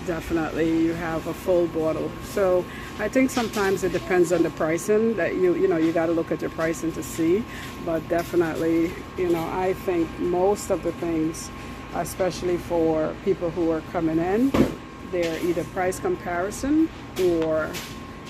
definitely you have a full bottle. So I think sometimes it depends on the pricing that you know, you got to look at your pricing to see, but definitely, you know, I think most of the things, especially for people who are coming in, they're either price comparison, or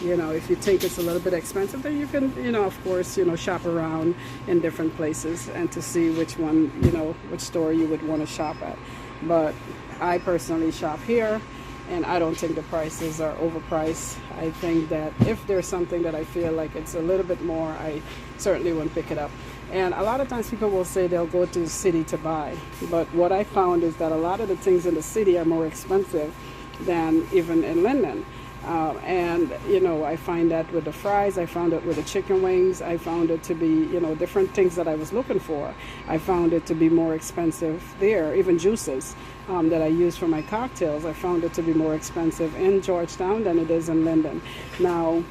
you know, if you think it's a little bit expensive, then you can, you know, of course, you know, shop around in different places and to see which one, you know, which store you would want to shop at. But I personally shop here, and I don't think the prices are overpriced. I think that if there's something that I feel like it's a little bit more, I certainly won't pick it up. And a lot of times people will say they'll go to the city to buy, but what I found is that a lot of the things in the city are more expensive than even in Linden. And you know, I find that with the fries, I found it with the chicken wings, I found it to be, you know, different things that I was looking for. I found it to be more expensive there. Even juices that I use for my cocktails, I found it to be more expensive in Georgetown than it is in Linden. Now,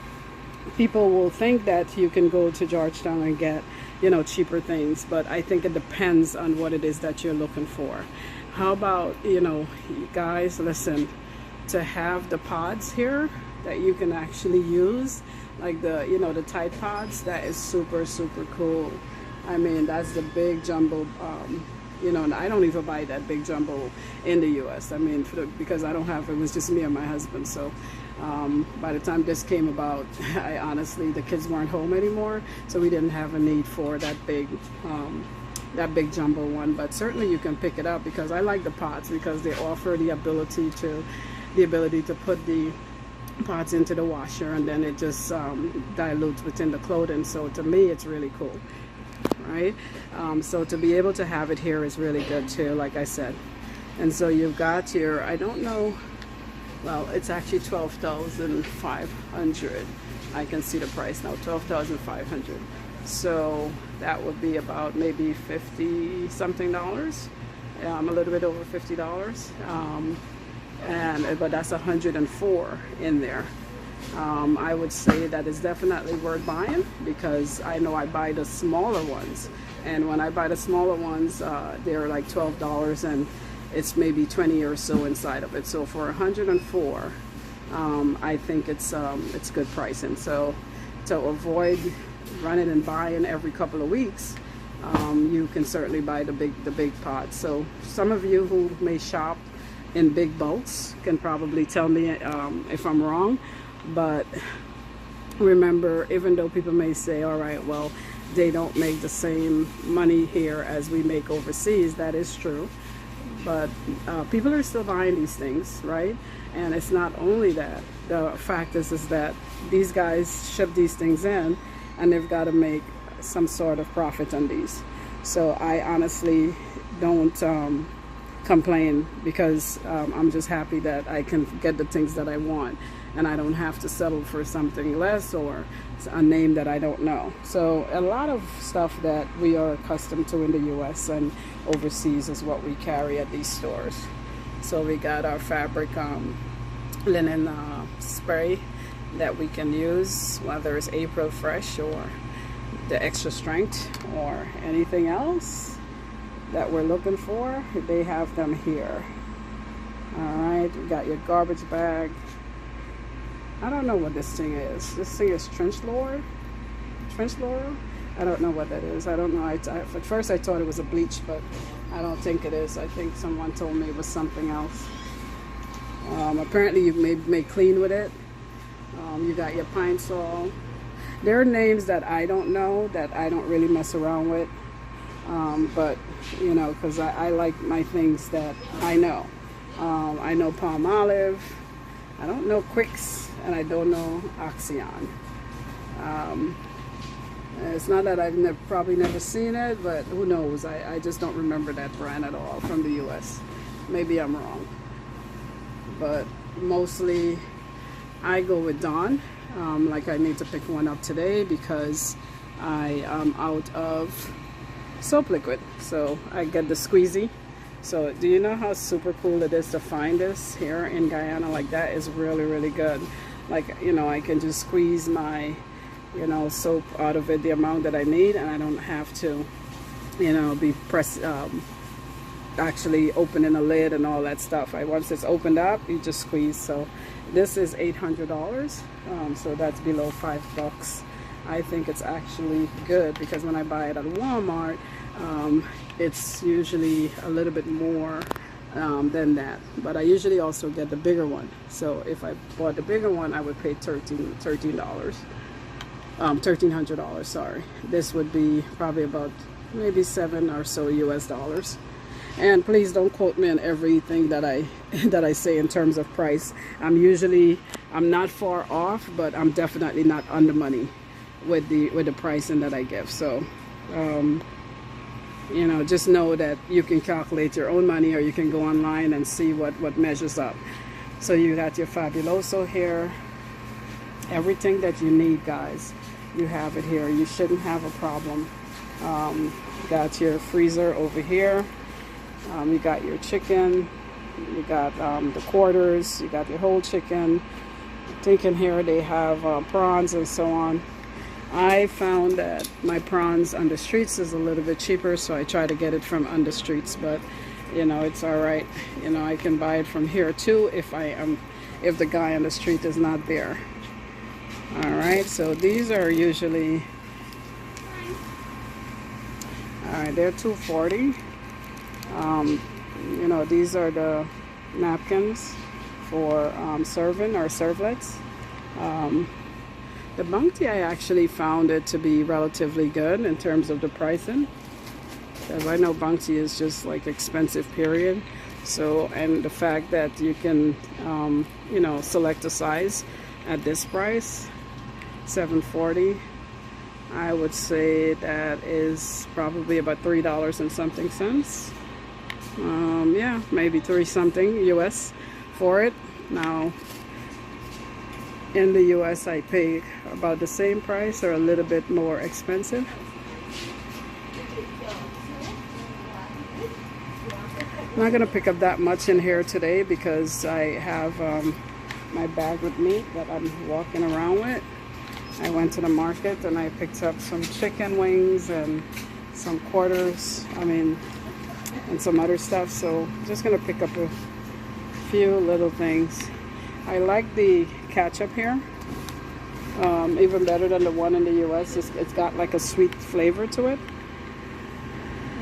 people will think that you can go to Georgetown and get, you know, cheaper things, but I think it depends on what it is that you're looking for. How about, you know, guys, listen, to have the pods here that you can actually use, like the, you know, the Tide pods, that is super cool. I mean, that's the big jumbo, you know, and I don't even buy that big jumbo in the US. I mean, because I don't have, it was just me and my husband. So by the time this came about, I honestly, the kids weren't home anymore, so we didn't have a need for that big jumbo one. But certainly you can pick it up, because I like the pods because they offer the ability to put the pots into the washer, and then it just dilutes within the clothing. So to me, it's really cool, right? So to be able to have it here is really good too, like I said. And so you've got your, I don't know, well, it's actually 12,500. I can see the price now, 12,500. So that would be about maybe 50 something dollars, a little bit over $50. But that's 104 in there. I would say that is definitely worth buying, because I know I buy the smaller ones, and when I buy the smaller ones, they're like $12, and it's maybe 20 or so inside of it. So for 104, I think it's good pricing. So to avoid running and buying every couple of weeks, you can certainly buy the big pots. So some of you who may shop in big bulks can probably tell me if I'm wrong, but remember, even though people may say, all right, well, they don't make the same money here as we make overseas, that is true, but people are still buying these things, right? And it's not only that, the fact is that these guys ship these things in, and they've got to make some sort of profit on these. So I honestly don't complain, because I'm just happy that I can get the things that I want, and I don't have to settle for something less or a name that I don't know. So a lot of stuff that we are accustomed to in the US and overseas is what we carry at these stores. So we got our fabric linen spray that we can use, whether it's April Fresh or the extra strength or anything else that we're looking for. They have them here. All right, you got your garbage bag. I don't know what this thing is. This thing is trench laurel. I don't know what that is. I don't know. At first I thought it was a bleach, but I don't think it is. I think someone told me it was something else. Apparently you may clean with it. You got your pine sol. There are names that I don't know, that I don't really mess around with. But you know, because I like my things that I know. I know palm olive, I don't know Quicks, and I don't know Oxyon. It's not that I've probably never seen it, but who knows, I just don't remember that brand at all from the US. Maybe I'm wrong, but mostly I go with Dawn. Like I need to pick one up today because I am out of soap liquid, so I get the squeezy. So do you know how super cool it is to find this here in Guyana? Like, that is really good. Like, you know, I can just squeeze my, you know, soap out of it the amount that I need, and I don't have to, you know, be actually opening a lid and all that stuff. Once it's opened up, you just squeeze. So this is $800, so that's below $5. I think it's actually good because when I buy it at Walmart, it's usually a little bit more than that. But I usually also get the bigger one. So if I bought the bigger one, I would pay $1,300, sorry. This would be probably about maybe $7 or so US dollars. And please don't quote me on everything that I say in terms of price. I'm not far off, but I'm definitely not under money with the pricing that I give. So you know, just know that you can calculate your own money, or you can go online and see what measures up. So you got your Fabuloso here, everything that you need, guys, you have it here. You shouldn't have a problem. Got your freezer over here. You got your chicken, you got the quarters, you got your whole chicken. I think in here they have prawns and so on. I found that my prawns on the streets is a little bit cheaper, so I try to get it from on the streets, but you know, it's all right. You know, I can buy it from here too if the guy on the street is not there. All right, so these are usually, all right, they're $2.40. You know, these are the napkins for serving or servlets. The Bounty, I actually found it to be relatively good in terms of the pricing, because I know Bounty is just like expensive, period. So, and the fact that you can you know, select a size at this price, $7.40, I would say that is probably about $3 and something cents. Yeah, maybe 3 something US for it. Now in the US I pay about the same price or a little bit more expensive. I'm not gonna pick up that much in here today because I have my bag with me that I'm walking around with. I went to the market and I picked up some chicken wings and some quarters, and some other stuff. So I'm just gonna pick up a few little things. I like the ketchup here, even better than the one in the US. It's got like a sweet flavor to it.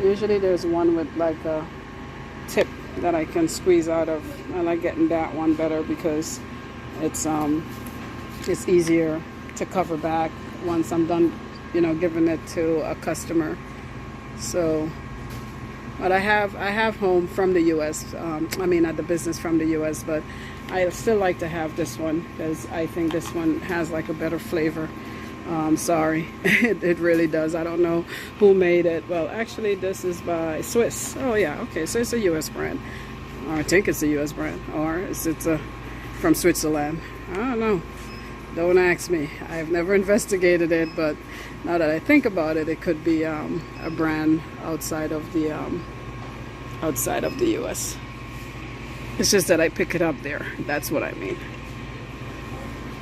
Usually there's one with like a tip that I can squeeze out of. I like getting that one better because it's easier to cover back once I'm done, you know, giving it to a customer. So, but I have home from the US, at the business from the US, but I still like to have this one because I think this one has like a better flavor. Sorry, it really does. I don't know who made it. Well, actually this is by Swiss. Oh yeah, okay, so it's a US brand. Or I think it's a US brand, or is it from Switzerland? I don't know. Don't ask me. I've never investigated it, but now that I think about it, it could be a brand outside of the US. It's just that I pick it up there. That's what I mean.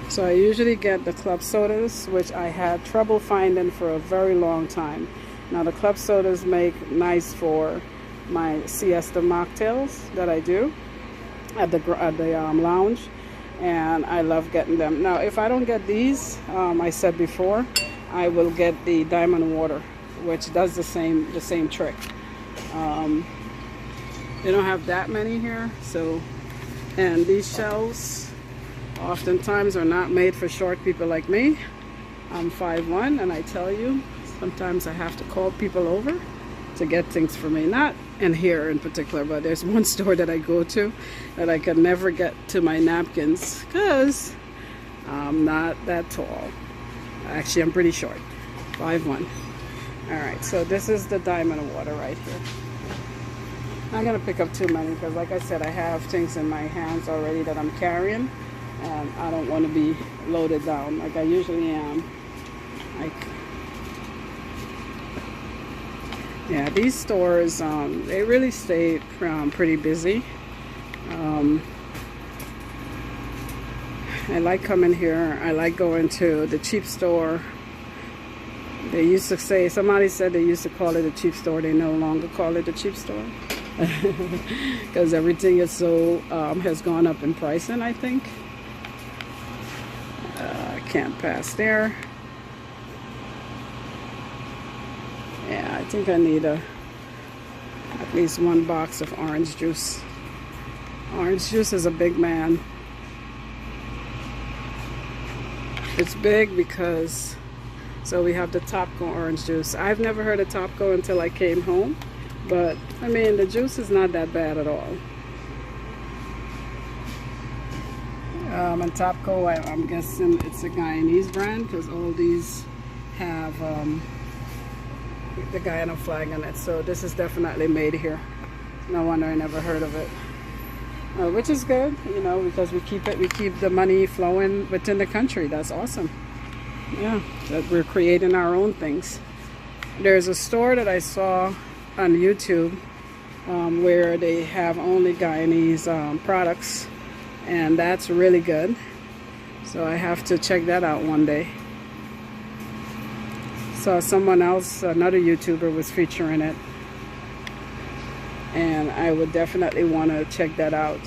So I usually get the club sodas, which I had trouble finding for a very long time. Now the club sodas make nice for my siesta mocktails that I do at the lounge, and I love getting them. Now if I don't get these, I said before, I will get the diamond water, which does the same trick. They don't have that many here, so, and these shelves oftentimes are not made for short people like me. I'm 5'1", and I tell you, sometimes I have to call people over to get things for me. Not in here in particular, but there's one store that I go to that I can never get to my napkins because I'm not that tall. Actually, I'm pretty short, 5'1". All right, so this is the diamond water right here. I'm not gonna pick up too many because, like I said, I have things in my hands already that I'm carrying, and I don't want to be loaded down like I usually am. Yeah, these stores, they really stay pretty busy. I like coming here. I like going to the cheap store. They used to say, somebody said they used to call it a cheap store. They no longer call it a cheap store. because everything is so has gone up in pricing, I think. I can't pass there. Yeah, I think I need at least 1 box of orange juice. Orange juice is a big man. It's big because, so we have the Topco orange juice. I've never heard of Topco until I came home, but I mean the juice is not that bad at all. And Topco, I'm guessing it's a Guyanese brand because all these have the Guyana flag on it. So this is definitely made here. No wonder I never heard of it. Which is good, you know, because we keep the money flowing within the country. That's awesome. Yeah, that we're creating our own things. There's a store that I saw on YouTube where they have only Guyanese products, and that's really good. So I have to check that out one day. So someone else, another YouTuber, was featuring it, and I would definitely want to check that out.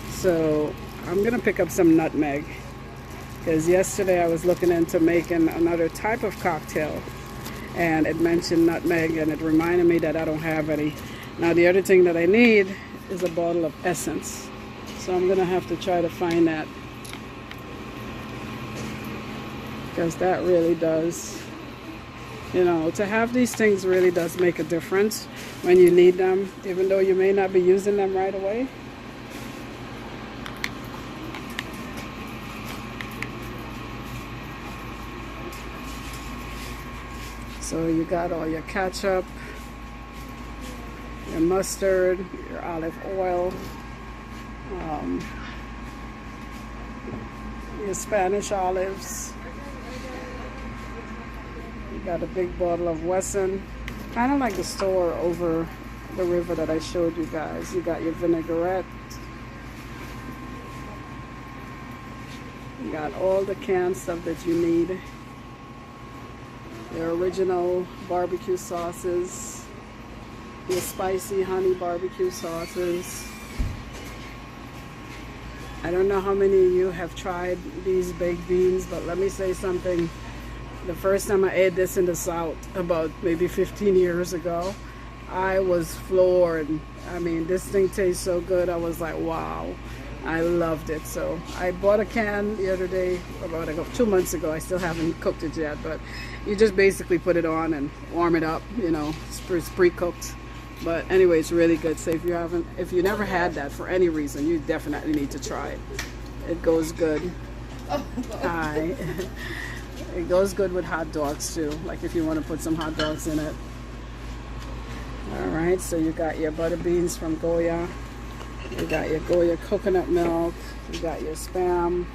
So I'm gonna pick up some nutmeg, because yesterday I was looking into making another type of cocktail and it mentioned nutmeg, and it reminded me that I don't have any. Now the other thing that I need is a bottle of essence, so I'm gonna have to try to find that, because that really does, you know, to have these things really does make a difference when you need them, even though you may not be using them right away. So you got all your ketchup, your mustard, your olive oil, your Spanish olives. You got a big bottle of Wesson, kind of like the store over the river that I showed you guys. You got your vinaigrette. You got all the canned stuff that you need. Your original barbecue sauces, your spicy honey barbecue sauces. I don't know how many of you have tried these baked beans, but let me say something. The first time I ate this in the South, about maybe 15 years ago, I was floored. I mean, this thing tastes so good. I was like, wow. I loved it. So I bought a can the other day, about 2 months ago. I still haven't cooked it yet, but you just basically put it on and warm it up, you know, it's pre-cooked. But anyway, it's really good. So if you never had that for any reason, you definitely need to try it. It goes good. It goes good with hot dogs too, like if you want to put some hot dogs in it. All right, so you got your butter beans from Goya. You got your Goya coconut milk, you got your Spam,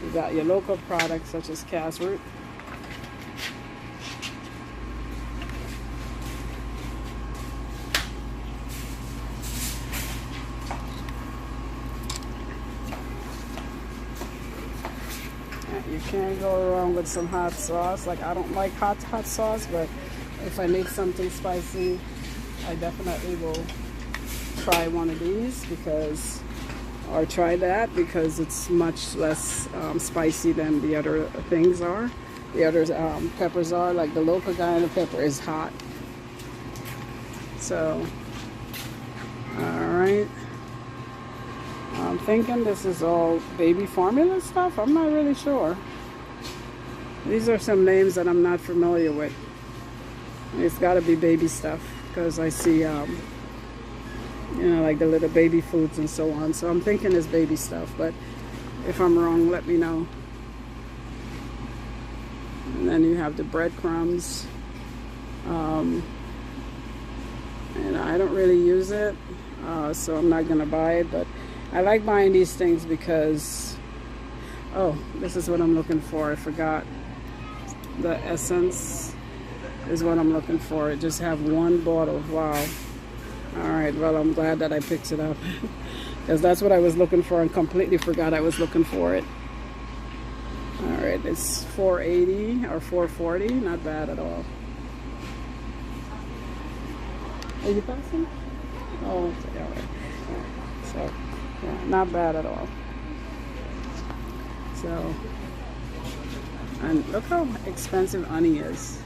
you got your local products such as castor root. You can't go wrong with some hot sauce. Like, I don't like hot sauce, but if I need something spicy, I definitely will try one of these, or try that, because it's much less spicy than the other things are. The other peppers are, like the local Guyana pepper is hot. So, alright. I'm thinking this is all baby formula stuff. I'm not really sure. These are some names that I'm not familiar with. It's got to be baby stuff, because I see you know, like the little baby foods and so on. So I'm thinking it's baby stuff, but if I'm wrong, let me know. And then you have the breadcrumbs. And I don't really use it, so I'm not gonna buy it, but I like buying these things because, oh, this is what I'm looking for. I forgot. The essence is what I'm looking for. I just have one bottle. Wow. Alright, well, I'm glad that I picked it up, because that's what I was looking for and completely forgot I was looking for it. Alright, it's $4.80 or $4.40. Not bad at all. Are you passing? Oh, okay, all right. So, yeah, not bad at all. So, and look how expensive honey is.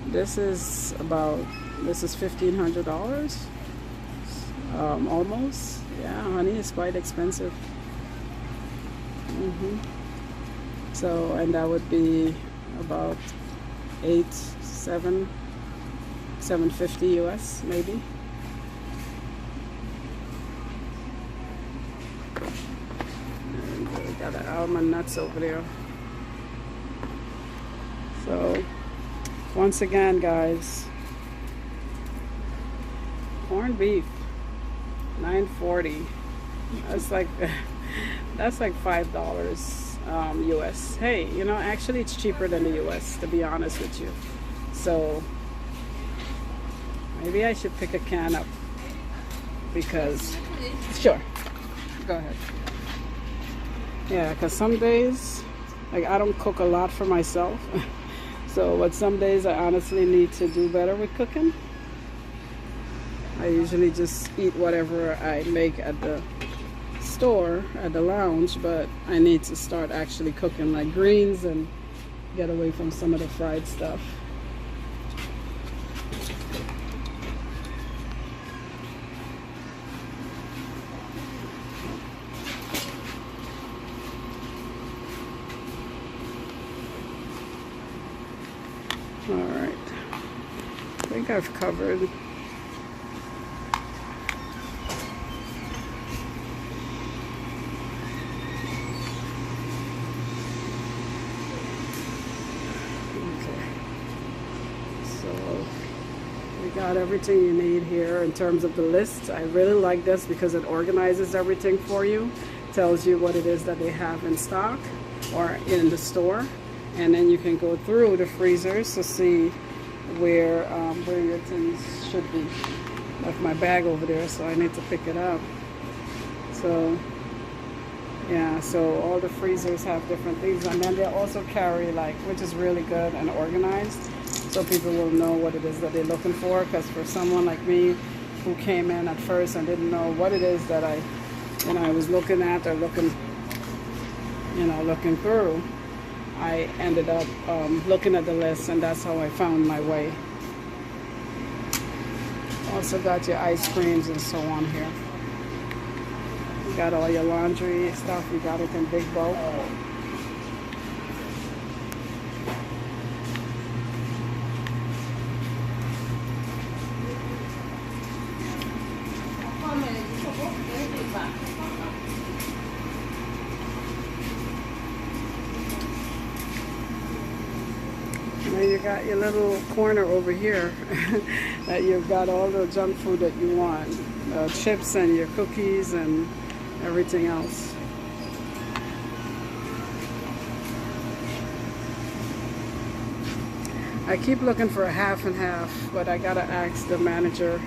This is $1,500, almost. Yeah, honey is quite expensive. So, and that would be about 750 US maybe. And we got the almond nuts over there. So once again, guys, corned beef, $9.40. That's like $5 US. Hey, you know, actually it's cheaper than the US, to be honest with you. So maybe I should pick a can up, because sure, go ahead. Yeah, because some days, like, I don't cook a lot for myself. So, but some days I honestly need to do better with cooking. I usually just eat whatever I make at the store, at the lounge, but I need to start actually cooking, like greens, and get away from some of the fried stuff. All right, I think I've covered. Okay, so we got everything you need here in terms of the list. I really like this because it organizes everything for you, tells you what it is that they have in stock or in the store. And then you can go through the freezers to see where your things should be. Left my bag over there, so I need to pick it up. So yeah, so all the freezers have different things, and then they also carry, like, which is really good and organized, so people will know what it is that they're looking for. Because for someone like me who came in at first and didn't know what it is that I was looking at or looking through, I ended up looking at the list, and that's how I found my way. Also got your ice creams and so on here. You got all your laundry stuff, you got it in big bulk. Then you got your little corner over here that you've got all the junk food that you want, chips and your cookies and everything else. I keep looking for a half and half, but I gotta ask the manager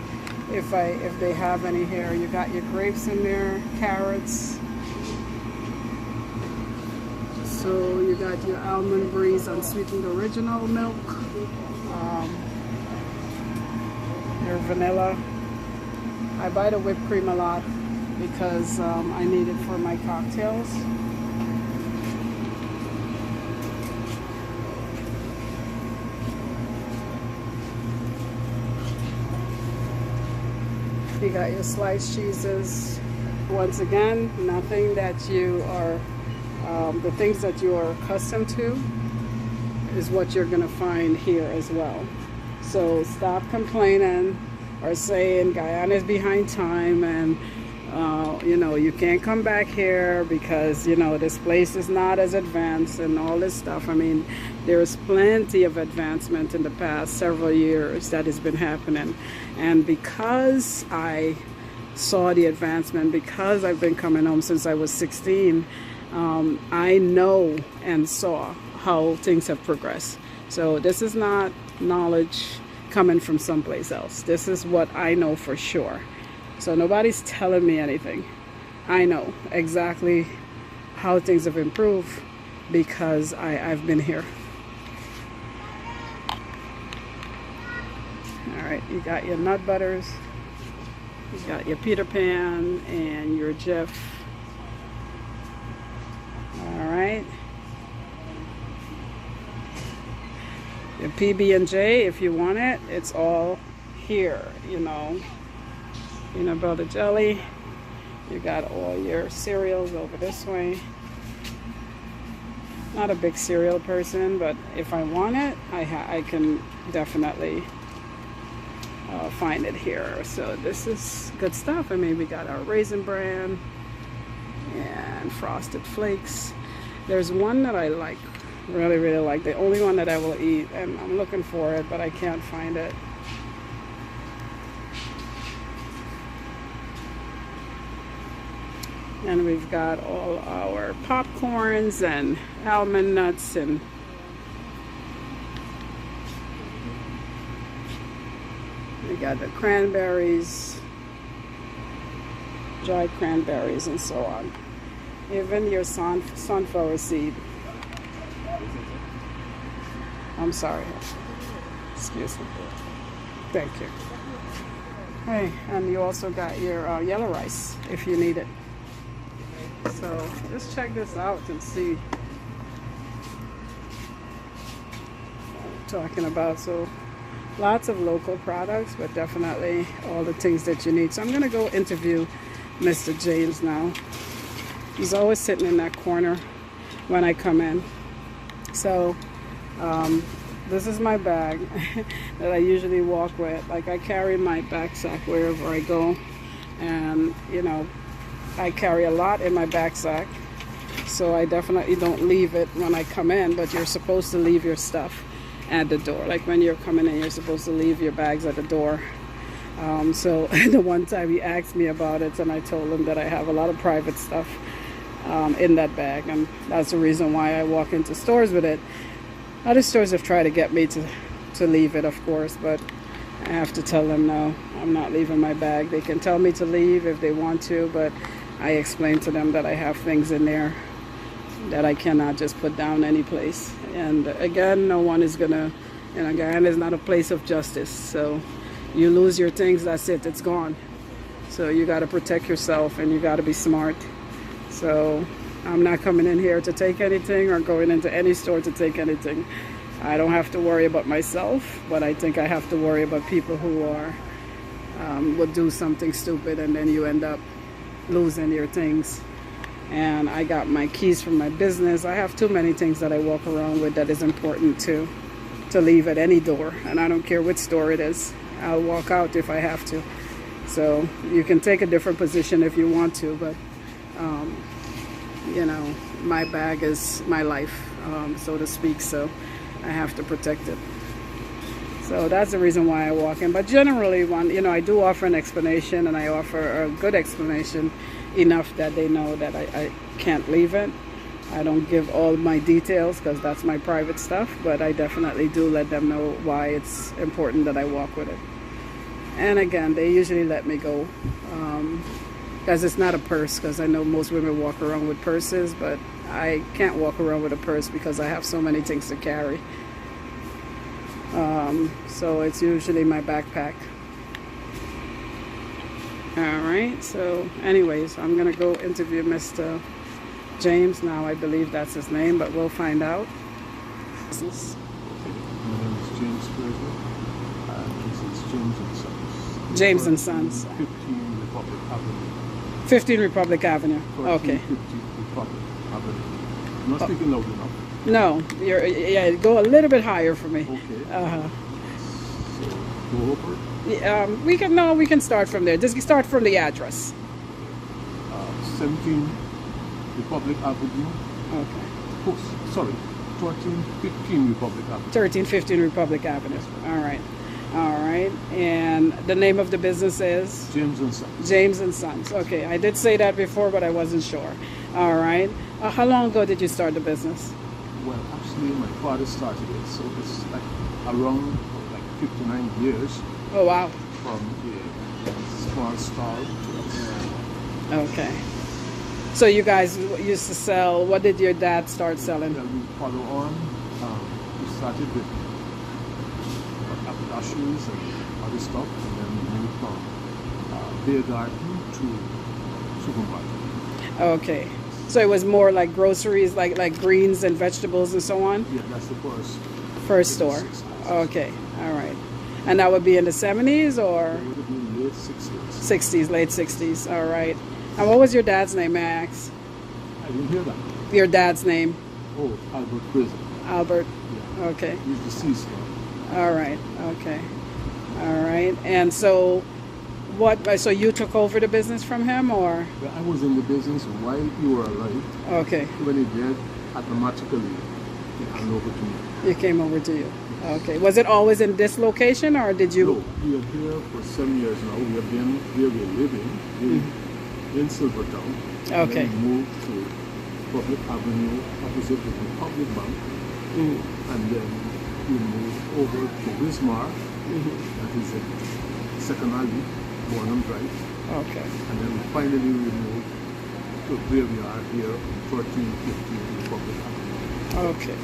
if they have any here. You got your grapes in there, carrots. So you got your almond breeze unsweetened original milk, your vanilla. I buy the whipped cream a lot because I need it for my cocktails. You got your sliced cheeses. Once again, nothing that you are the things that you are accustomed to is what you're going to find here as well. So stop complaining or saying Guyana is behind time and you can't come back here because this place is not as advanced and all this stuff. I mean, there's plenty of advancement in the past several years that has been happening, and because I saw the advancement, because I've been coming home since I was 16, I know and saw how things have progressed. So this is not knowledge coming from someplace else. This is what I know for sure. So nobody's telling me anything. I know exactly how things have improved because I've been here. All right, you got your nut butters, you got your Peter Pan and your Jif. All right. Your PB&J, if you want it, it's all here, you know. Peanut butter jelly. You got all your cereals over this way. Not a big cereal person, but if I want it, I can definitely find it here. So this is good stuff. I mean, we got our Raisin Bran and Frosted Flakes. There's one that I like, really like. The only one that I will eat, and I'm looking for it, but I can't find it. And we've got all our popcorns and almond nuts and we got the cranberries, dried cranberries and so on. Even your sunflower seed. I'm sorry. Excuse me. Thank you. Hey, and you also got your yellow rice if you need it. So just check this out and see what I'm talking about. So lots of local products, but definitely all the things that you need. So I'm gonna go interview Mr. James now. He's always sitting in that corner when I come in. So this is my bag that I usually walk with. Like, I carry my backpack wherever I go, and you know, I carry a lot in my backpack, so I definitely don't leave it when I come in, but you're supposed to leave your stuff at the door. Like when you're coming in, you're supposed to leave your bags at the door. So the one time he asked me about it, and I told him that I have a lot of private stuff in that bag, and that's the reason why I walk into stores with it. Other stores have tried to get me to leave it, of course, but I have to tell them no, I'm not leaving my bag. They can tell me to leave if they want to, but I explain to them that I have things in there that I cannot just put down any place. And again, no one is gonna, you know, Guyana is not a place of justice. So you lose your things, that's it, it's gone. So you got to protect yourself, and you got to be smart. So I'm not coming in here to take anything or going into any store to take anything. I don't have to worry about myself, but I think I have to worry about people who are would do something stupid, and then you end up losing your things. And I got my keys from my business. I have too many things that I walk around with that is important to leave at any door, and I don't care which store it is. I'll walk out if I have to. So you can take a different position if you want to, but you know, my bag is my life, so to speak, so I have to protect it. So that's the reason why I walk in. But generally, you know, I do offer an explanation, and I offer a good explanation, enough that they know that I can't leave it. I don't give all my details because that's my private stuff, but I definitely do let them know why it's important that I walk with it. And again, they usually let me go because it's not a purse, because I know most women walk around with purses, but I can't walk around with a purse because I have so many things to carry. So it's usually my backpack. All right, so anyways, I'm gonna go interview Mr. James now. I believe that's his name, but we'll find out. My name is James Fraser, and this is James and Sons. James and Sons. 15 Republic Avenue. 15 Republic Avenue. Okay. 15 Republic Avenue. I'm not speaking loud enough. No, yeah, go a little bit higher for me. Okay. So go over. We can start from there. Just start from the address. 17 Republic Avenue. Okay. Oh, sorry, 1315 Republic Avenue. 1315 Republic Avenue. Yes, all right. All right. And the name of the business is? James and Sons. James and Sons. Okay. I did say that before, but I wasn't sure. All right. How long ago did you start the business? Well, actually, my father started it, so it's like around 59 years. Oh, wow. From a small stall to okay. So you guys used to sell, what did your dad start selling? Well, we follow on. We started with apples and other stuff, and then we moved from beer garden to supermarket. Okay. So it was more like groceries, like greens and vegetables and so on? Yeah, that's the First store. Okay. All right. And that would be in the 70s or? It would have been late 60s. 60s, late 60s. All right. And what was your dad's name, Max? I didn't hear that. Your dad's name? Oh, Albert Prison. Albert. Yeah. Okay. He's deceased now. All right. Okay. All right. And so so you took over the business from him or? Well, I was in the business while you were alive. Okay. When he died, automatically he handed over to me. It came over to you. Okay. Was it always in this location or did you? No, we are here for 7 years now. We have been where we're living in Silvertown. Okay. And then we moved to Public Avenue opposite the Republic Bank. And then we moved over to Wismar. That is in Second Alley, Bonham Drive. Okay. And then finally we moved to where we are here, 1315 Republic Avenue. Okay.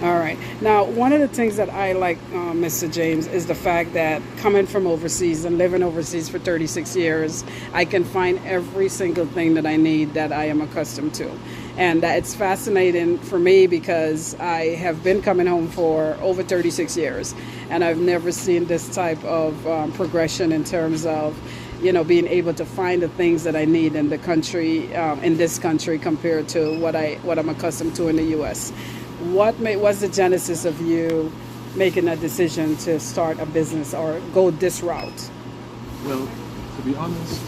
All right. Now, one of the things that I like, Mr. James, is the fact that coming from overseas and living overseas for 36 years, I can find every single thing that I need that I am accustomed to. And it's fascinating for me because I have been coming home for over 36 years, and I've never seen this type of progression in terms of, being able to find the things that I need in the country, in this country, compared to what I'm accustomed to in the U.S. What was the genesis of you making that decision to start a business or go this route? Well, to be honest,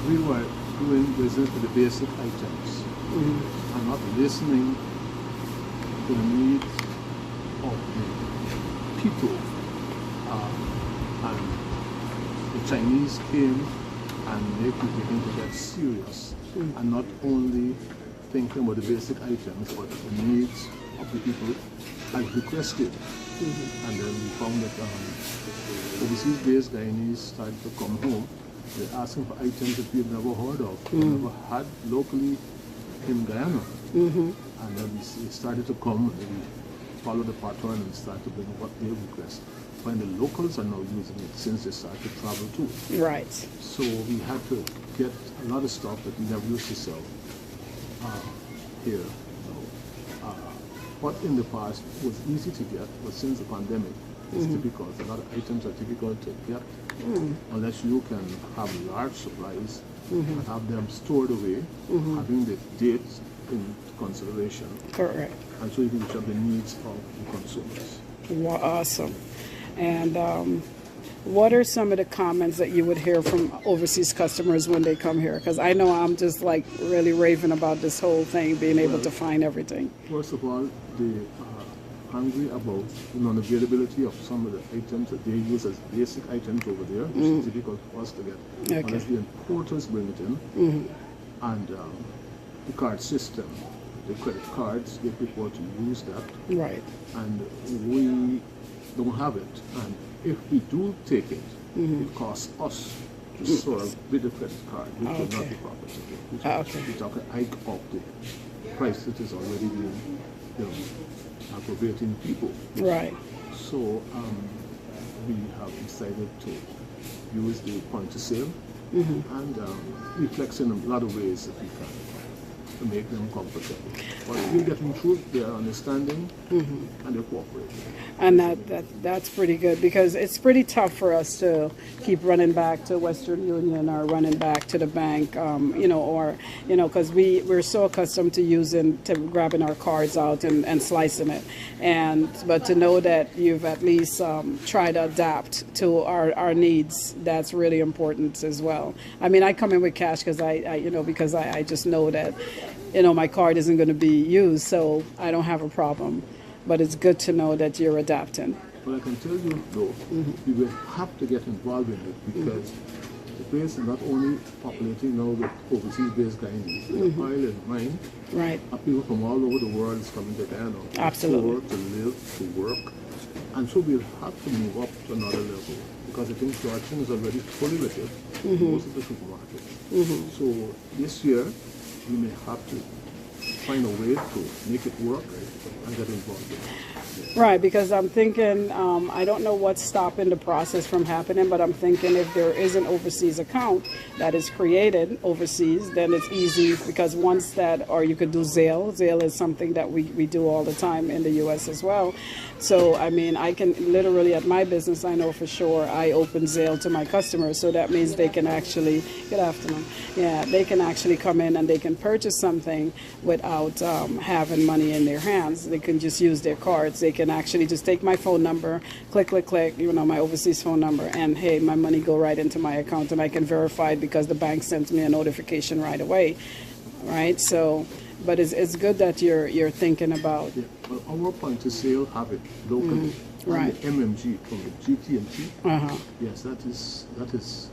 we were doing business with the basic items and not listening to the needs of the people. And the Chinese came and they began to get serious and not only thinking about the basic items, but the needs of the people as requested. And then we found that overseas-based Guyanese started to come home. They're asking for items that we've never heard of, never had locally in Guyana. And then we started to come and we followed the pattern and started to bring what they request. And the locals are now using it since they started to travel too. Right. So we had to get a lot of stuff that we never used to sell here. What in the past was easy to get, but since the pandemic, it's difficult. A lot of items are difficult to get unless you can have large supplies and have them stored away, having the dates in consideration. Correct. And so you can reach out the needs of the consumers. Wow, awesome. And what are some of the comments that you would hear from overseas customers when they come here? Because I know I'm just like really raving about this whole thing, being able to find everything. First of all, they are angry about the non-availability of some of the items that they use as basic items over there, which is difficult for us to get. Unless the importers bring it in. And the card system, the credit cards, they prefer to use that. Right. And we don't have it. And if we do take it, it costs us to serve with the credit card, which will not be profitable. We talk a hike of the price that is already being, aggravating people. Right. So we have decided to use the point of sale and we flex in a lot of ways that we can to make them comfortable. But we're getting through their understanding and their cooperation. And that's pretty good because it's pretty tough for us to keep running back to Western Union or running back to the bank, because we're so accustomed to grabbing our cards out and slicing it. But to know that you've at least tried to adapt to our needs, that's really important as well. I mean, I come in with cash because I just know that my card isn't going to be used, so I don't have a problem. But it's good to know that you're adapting. Well, I can tell you, though, we will have to get involved in it because the place is not only populating now with overseas-based Guyanese, the oil and mine. Right. People from all over the world is coming to Guyana to live, to work. And so we'll have to move up to another level because I think Georgian is already fully rated in most of the supermarkets. So this year, we may have to find a way to make it work and get involved in it. Right, because I'm thinking, I don't know what's stopping the process from happening, but I'm thinking if there is an overseas account that is created overseas, then it's easy, because once that, or you could do Zelle. Zelle is something that we do all the time in the U.S. as well. So, I mean, I can literally, at my business, I know for sure I open Zelle to my customers, so that means they can actually, good afternoon, yeah, they can actually come in and they can purchase something without having money in their hands. They can just use their cards. They can actually just take my phone number, click, click, click, you know, my overseas phone number, and hey, my money go right into my account, and I can verify it because the bank sends me a notification right away, right? So, but it's good that you're thinking about. Yeah, well, our point of sale have it locally. Right. And the MMG from the GT&T. Yes, that is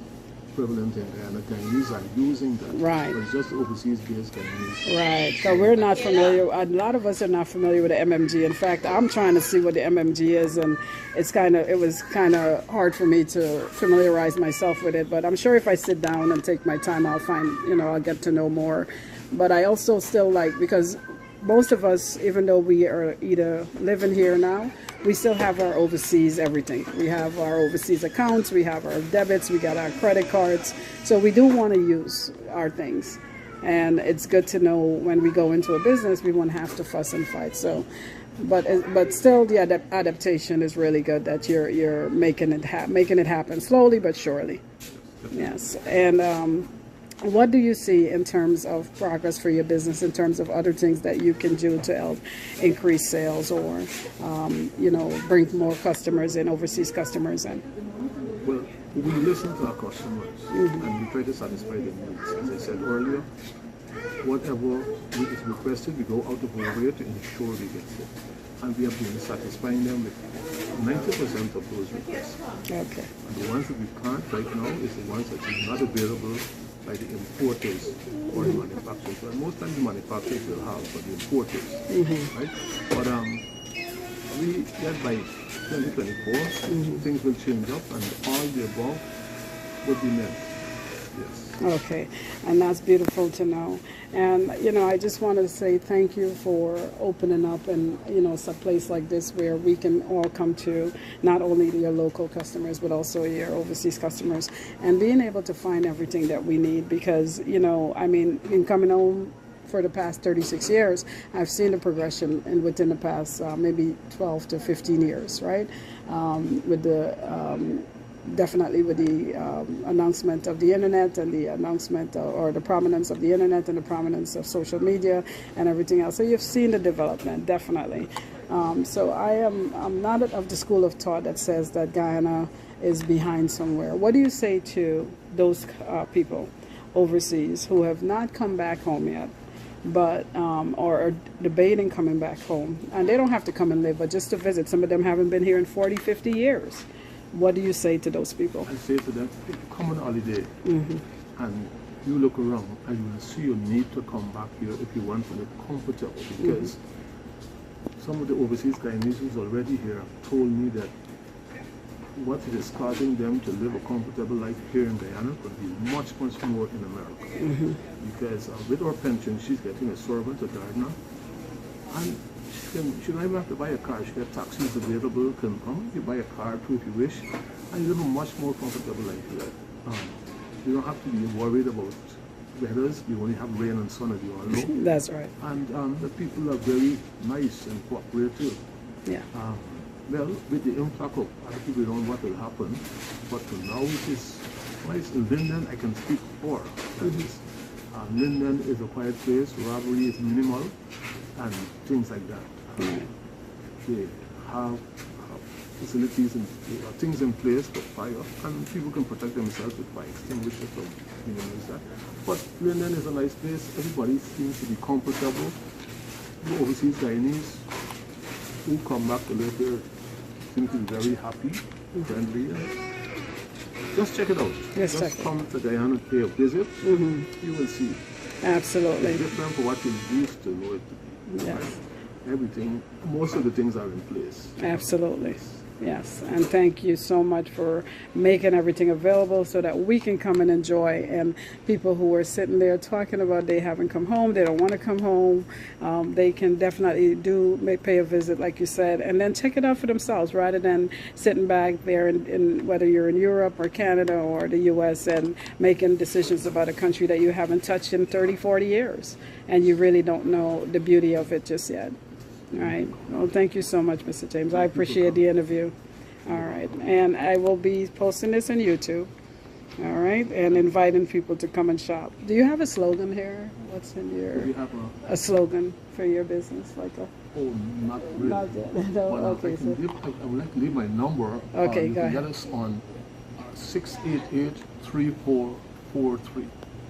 prevalent in Guyana. Guyanese are using that. Right. But it's just overseas based Guyanese. Right. So we're not familiar. A lot of us are not familiar with the MMG. In fact, I'm trying to see what the MMG is, and it was kind of hard for me to familiarize myself with it. But I'm sure if I sit down and take my time, I'll find, you know, I'll get to know more. But I also still like, because most of us, even though we are either living here now, we still have our overseas everything. We have our overseas accounts, we have our debits, we got our credit cards. So we do want to use our things. And it's good to know when we go into a business, we won't have to fuss and fight. So, but still, the adaptation is really good, that you're making it happen slowly but surely. Yes. And what do you see in terms of progress for your business, in terms of other things that you can do to help increase sales, or you know, bring more customers in, overseas customers in? Well, we listen to our customers and we try to satisfy their needs. As I said earlier, whatever is requested, we go out of our way to ensure we get it. And we have been satisfying them with 90% of those requests. Okay. And the ones that we can't right now is the ones that are not available by the importers or the manufacturers. Well, most times the manufacturers will have, but the importers, right? But we get by 2024, things will change up, and all the above would be met. Yes. Okay, and that's beautiful to know. And, you know, I just want to say thank you for opening up, and, you know, it's a place like this where we can all come to, not only your local customers, but also your overseas customers, and being able to find everything that we need. Because, you know, I mean, in coming home for the past 36 years, I've seen the progression within the past maybe 12 to 15 years, right? With the definitely with the announcement of the internet, and the announcement or the prominence of the internet, and the prominence of social media and everything else. So you've seen the development, definitely. So I'm not of the school of thought that says that Guyana is behind somewhere. What do you say to those people overseas who have not come back home yet, but or are debating coming back home, and they don't have to come and live, but just to visit? Some of them haven't been here in 40, 50 years. What do you say to those people? I say to them, come on holiday, and you look around, and you will see you need to come back here if you want to live comfortable, because some of the overseas Guyanese already here have told me that what it is causing them to live a comfortable life here in Guyana could be much, much more in America. Because with her pension, she's getting a servant, a gardener, and she don't even have to buy a car. She got taxis available, can come, you buy a car too if you wish, and you live a much more comfortable life here. You don't have to be worried about weathers. We only have rain and sun, as you all know. That's right. And the people are very nice and cooperative. Yeah. Well, with the influx of other people, we don't know what will happen, but for now it is nice. In Linden, I can speak for. Linden is a quiet place, robbery is minimal, and things like that. They have facilities and things in place for fire, and people can protect themselves with fire extinguishers, so minimize that. But Linden is a nice place. Everybody seems to be comfortable. The overseas Guyanese who come back to live here seem to be very happy, friendly. Just check it out. Yes, just come to Guyana, pay a visit. You will see. Absolutely. It's different from what you used to know it to be. Yes. Right? Everything, most of the things are in place. Absolutely. Yes, and thank you so much for making everything available so that we can come and enjoy. And people who are sitting there talking about they haven't come home, they don't want to come home, they can definitely pay a visit, like you said, and then check it out for themselves rather than sitting back there in whether you're in Europe or Canada or the U.S. and making decisions about a country that you haven't touched in 30, 40 years, and you really don't know the beauty of it just yet. All right. Well, thank you so much, Mr. James. I appreciate the interview. All right. And I will be posting this on YouTube. All right. And inviting people to come and shop. Do you have a slogan here? What's in your... Do you have a slogan for your business? Like a... Oh, not really. Not yet. No, But okay. I would like to leave my number. Okay, you go can ahead. get us on 688-3443.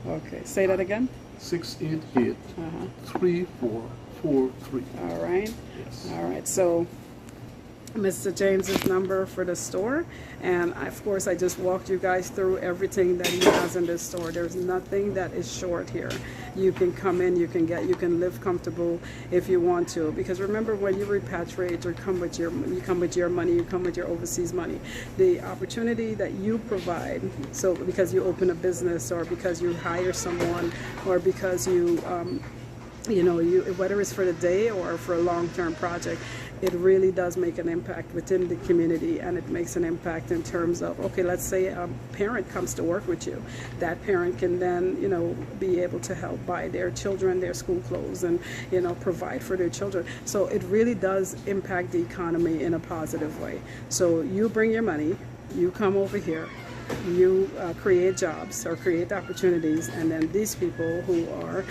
Okay. Say that again. 688-3443. All right. Yes. All right. So Mr. James's number for the store, and of course I just walked you guys through everything that he has in this store. There's nothing that is short here. You can come in, you can live comfortable if you want to, because remember, when you repatriate or you come with your money, you come with your overseas money, the opportunity that you provide, so because you open a business or because you hire someone or because you whether it's for the day or for a long-term project, it really does make an impact within the community, and it makes an impact in terms of, okay, let's say a parent comes to work with you. That parent can then, be able to help buy their children their school clothes and, provide for their children. So it really does impact the economy in a positive way. So you bring your money, you come over here, you create jobs or create opportunities, and then these people who are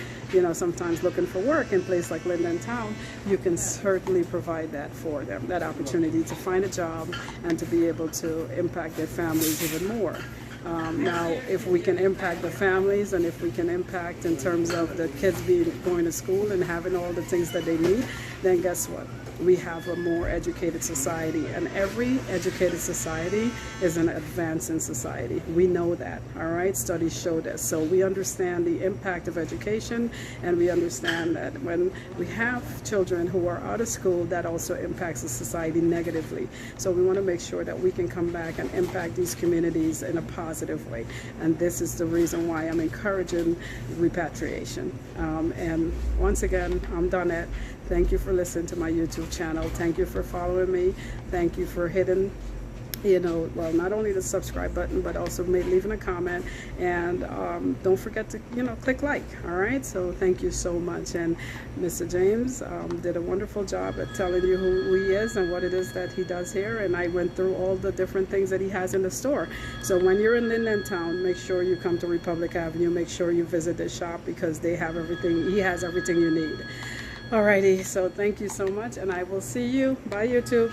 sometimes looking for work in a place like Linden town, you can certainly provide that for them, that opportunity to find a job and to be able to impact their families even more. Now, if we can impact the families, and if we can impact in terms of the kids going to school and having all the things that they need, then guess what? We have a more educated society, and every educated society is an advance in society. We know that, all right? Studies show this. So we understand the impact of education, and we understand that when we have children who are out of school, that also impacts the society negatively. So we want to make sure that we can come back and impact these communities in a positive way. And this is the reason why I'm encouraging repatriation. And once again, I'm Donette. Thank you for listening to my YouTube channel. Thank you for following me. Thank you for hitting, not only the subscribe button, but also leaving a comment. And don't forget to, click like. All right. So thank you so much. And Mr. James did a wonderful job at telling you who he is and what it is that he does here. And I went through all the different things that he has in the store. So when you're in Linden town, make sure you come to Republic Avenue. Make sure you visit the shop, because they have everything. He has everything you need. Alrighty, so thank you so much, and I will see you. Bye, YouTube.